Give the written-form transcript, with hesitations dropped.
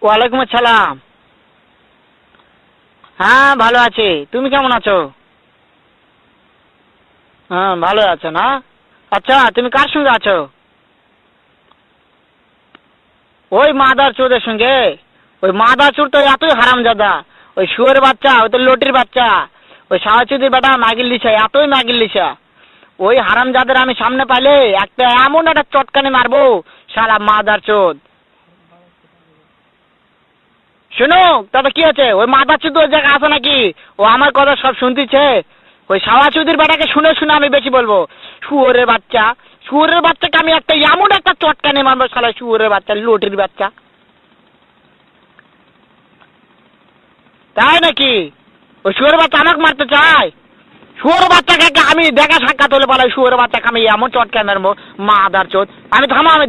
ওয়ালাইকুম আসসালাম। হ্যাঁ ভালো আছি, তুমি কেমন আছো? হ্যাঁ ভালো আছো না? আচ্ছা তুমি কার সঙ্গে আছো? ওই মাদার চোদের সঙ্গে। ওই মাদার চোর তো এতই হারামজাদা। ওই শুয়োর বাচ্চা, ওই তো লটির বাচ্চা। ওই সাওয়াচুদির বেটা মাগিল লিছা, এতই মাগিল লিছা। ওই হারামজাদের আমি সামনে পাইলে একটা এমন একটা চটকানি মারবো, শালা মাদার চোদ। শুনো, তবে কি আছে? ওই মাদার চোদ ওই জায়গায় আছে নাকি? ও আমার কথা সব শুনতেছে। ওই সাওয়াচুদির বেটাকে শুনে শুনে আমি বেশি বলবো। শুয়োরের বাচ্চা, শুয়োরের বাচ্চাকে আমি একটা এমন একটা চটকানি মারবো, শালা শুয়োরের বাচ্চা, লটির বাচ্চা। তাই নাকি? ওই শুয়োরের বাচ্চা আমাকে মারতে চায়? শুয়োর বাচ্চাকে আমি দেখা সাক্ষাৎ হলে বলে শুয়োরের বাচ্চাকে আমি এমন চটকানি মারবো, মাদার চোদ। আমি থামো, আমি